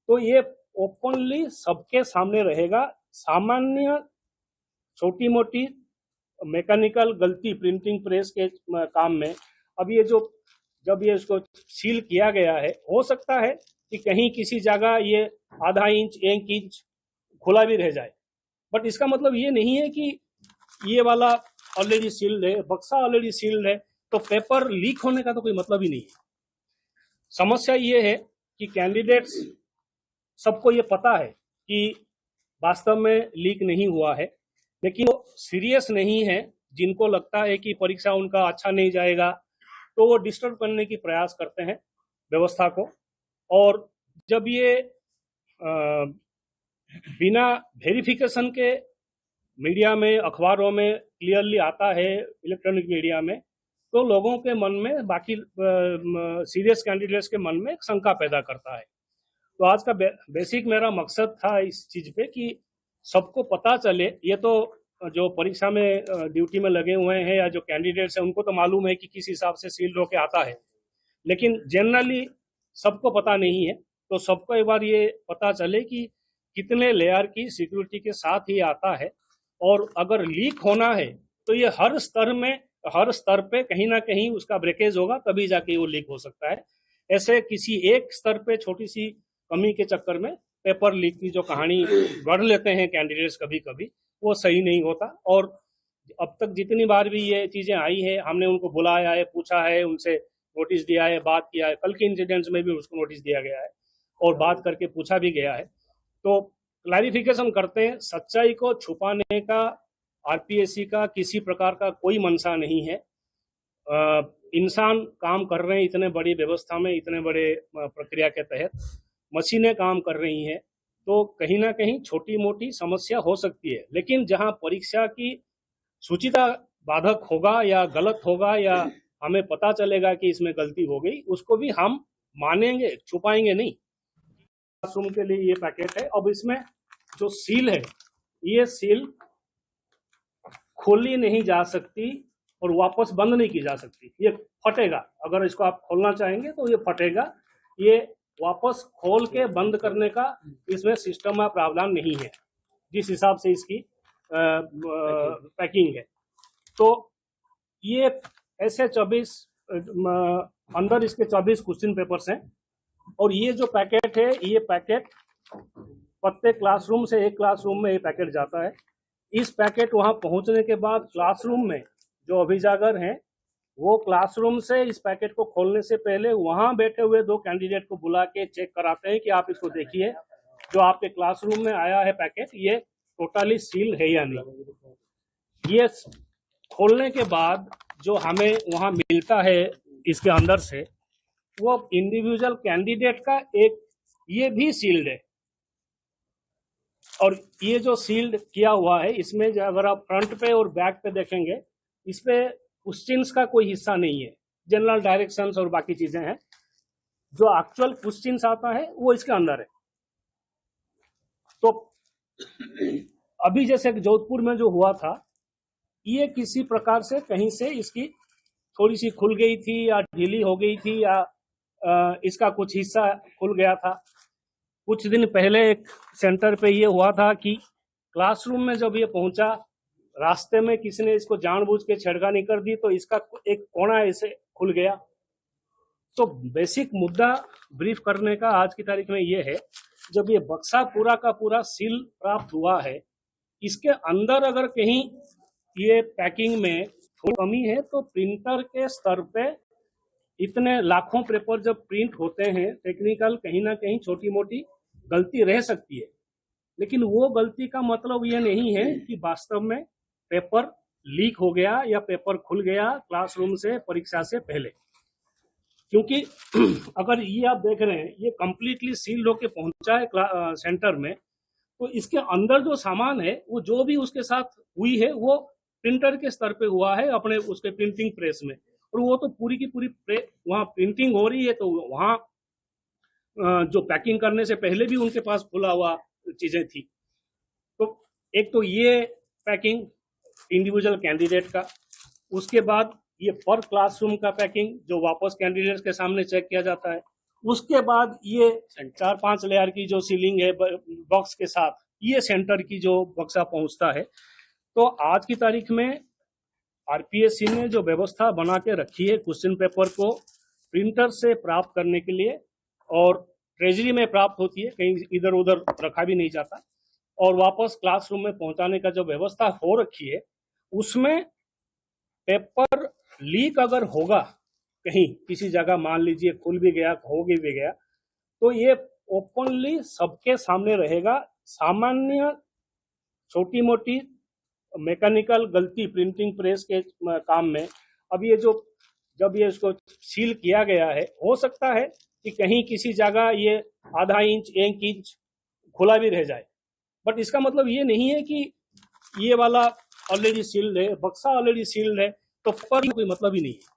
तो ये ओपनली सबके सामने रहेगा। सामान्य छोटी मोटी मैकेनिकल गलती प्रिंटिंग प्रेस के काम में, अब ये जो जब ये इसको सील किया गया है, हो सकता है कि कहीं किसी जगह ये आधा इंच 1 इंच खुला भी रह जाए, बट इसका मतलब ये नहीं है कि ये वाला ऑलरेडी सील्ड है, बक्सा ऑलरेडी सील्ड है, तो पेपर लीक होने का तो कोई मतलब ही नहीं है। समस्या ये है कि कैंडिडेट्स सबको ये पता है कि वास्तव में लीक नहीं हुआ है, लेकिन वो सीरियस नहीं है। जिनको लगता है कि परीक्षा उनका अच्छा नहीं जाएगा, तो वो डिस्टर्ब करने की प्रयास करते हैं व्यवस्था को। और जब ये बिना वेरिफिकेशन के मीडिया में, अखबारों में क्लियरली आता है, इलेक्ट्रॉनिक मीडिया में, तो लोगों के मन में, बाकी सीरियस कैंडिडेट्स के मन में एक शंका पैदा करता है। तो आज का बेसिक मेरा मकसद था इस चीज पे कि सबको पता चले। ये तो जो परीक्षा में ड्यूटी में लगे हुए हैं या जो कैंडिडेट्स हैं, उनको तो मालूम है कि किस हिसाब से सील्ड होके आता है, लेकिन जनरली सबको पता नहीं है। तो सबको एक बार ये पता चले कि कितने लेयर की सिक्योरिटी के साथ ही आता है, और अगर लीक होना है तो ये हर स्तर पे कहीं ना कहीं उसका ब्रेकेज होगा, तभी जाके वो लीक हो सकता है। ऐसे किसी एक स्तर पे छोटी सी कमी के चक्कर में पेपर लीक की जो कहानी गढ़ लेते हैं कैंडिडेट्स कभी कभी, वो सही नहीं होता। और अब तक जितनी बार भी ये चीजें आई है, हमने उनको बुलाया है, पूछा है, उनसे नोटिस दिया है, बात किया है। कल के इंसिडेंट्स में भी उसको नोटिस दिया गया है और बात करके पूछा भी गया है। तो क्लैरिफिकेशन करते हैं, सच्चाई को छुपाने का आरपीएससी का किसी प्रकार का कोई मंशा नहीं है। इंसान काम कर रहे हैं इतने बड़ी व्यवस्था में, इतने बड़े प्रक्रिया के तहत मशीनें काम कर रही हैं, तो कहीं ना कहीं छोटी मोटी समस्या हो सकती है। लेकिन जहां परीक्षा की शुचिता बाधक होगा या गलत होगा, या हमें पता चलेगा कि इसमें गलती हो गई, उसको भी हम मानेंगे, छुपाएंगे नहीं। क्लासरूम के लिए ये पैकेट है। अब इसमें जो सील है, ये सील खोली नहीं जा सकती और वापस बंद नहीं की जा सकती। ये फटेगा, अगर इसको आप खोलना चाहेंगे तो ये फटेगा। ये वापस खोल के बंद करने का इसमें सिस्टम या प्रावधान नहीं है, जिस हिसाब से इसकी पैकिंग है। तो ये ऐसे 24 अंदर इसके 24 क्वेश्चन पेपर्स हैं, और ये जो पैकेट है, ये पैकेट प्रत्येक क्लासरूम से एक क्लासरूम में ये पैकेट जाता है। इस पैकेट वहां पहुंचने के बाद क्लासरूम में जो अभिजागर हैं, वो क्लासरूम से इस पैकेट को खोलने से पहले वहां बैठे हुए 2 कैंडिडेट को बुला के चेक कराते हैं कि आप इसको देखिए, जो आपके क्लासरूम में आया है पैकेट, ये टोटली सील है या नहीं। ये खोलने के बाद जो हमें वहां मिलता है इसके अंदर से, वो इंडिविजुअल कैंडिडेट का एक, ये भी सील्ड है। और ये जो सील्ड किया हुआ है, इसमें अगर आप फ्रंट पे और बैक पे देखेंगे, इस पे क्वेश्चंस का कोई हिस्सा नहीं है, जनरल डायरेक्शंस और बाकी चीजें हैं। जो एक्चुअल क्वेश्चंस आता है वो इसके अंदर है। तो अभी जैसे जोधपुर में जो हुआ था, ये किसी प्रकार से कहीं से इसकी थोड़ी सी खुल गई थी या ढीली हो गई थी, या इसका कुछ हिस्सा खुल गया था। कुछ दिन पहले एक सेंटर पे ये हुआ था कि क्लासरूम में जब ये पहुंचा, रास्ते में किसी ने इसको जानबूझ के छेड़खानी कर दी, तो इसका एक कोना ऐसे खुल गया। तो बेसिक मुद्दा ब्रीफ करने का आज की तारीख में ये है, जब ये बक्सा पूरा का पूरा सील प्राप्त हुआ है, इसके अंदर अगर कहीं ये पैकिंग में थोड़ी कमी है, तो प्रिंटर के स्तर पे इतने लाखों पेपर जब प्रिंट होते हैं, टेक्निकल कहीं ना कहीं छोटी मोटी गलती रह सकती है। लेकिन वो गलती का मतलब ये नहीं है कि वास्तव में पेपर लीक हो गया या पेपर खुल गया क्लासरूम से परीक्षा से पहले। क्योंकि अगर ये आप देख रहे हैं, ये कंप्लीटली सील्ड होके पहुंचा है सेंटर में, तो इसके अंदर जो सामान है, वो जो भी उसके साथ हुई है, वो प्रिंटर के स्तर पे हुआ है, अपने उसके प्रिंटिंग प्रेस में। और वो तो पूरी की पूरी वहाँ प्रिंटिंग हो रही है, तो वहाँ जो पैकिंग करने से पहले भी उनके पास खुला हुआ चीजें थी। तो एक तो ये पैकिंग इंडिविजुअल कैंडिडेट का, उसके बाद ये पर क्लासरूम का पैकिंग जो वापस कैंडिडेट्स के सामने चेक किया जाता है, उसके बाद ये 4-5 लेयर की जो सीलिंग है बॉक्स के साथ, ये सेंटर की जो बक्सा पहुंचता है। तो आज की तारीख में आरपीएससी ने जो व्यवस्था बना के रखी है क्वेश्चन पेपर को प्रिंटर से प्राप्त करने के लिए, और ट्रेजरी में प्राप्त होती है, कहीं इधर उधर रखा भी नहीं जाता, और वापस क्लासरूम में पहुंचाने का जो व्यवस्था हो रखी है, उसमें पेपर लीक अगर होगा कहीं किसी जगह, मान लीजिए खुल भी गया, हो भी गया, तो ये ओपनली सबके सामने रहेगा। सामान्य छोटी मोटी मैकेनिकल गलती प्रिंटिंग प्रेस के काम में, अब ये जो जब ये इसको सील किया गया है, हो सकता है कि कहीं किसी जगह ये आधा इंच 1 इंच खुला भी रह जाए, बट इसका मतलब ये नहीं है कि ये वाला ऑलरेडी सील्ड है, बक्सा ऑलरेडी सील्ड है, तो पर कोई मतलब ही नहीं है।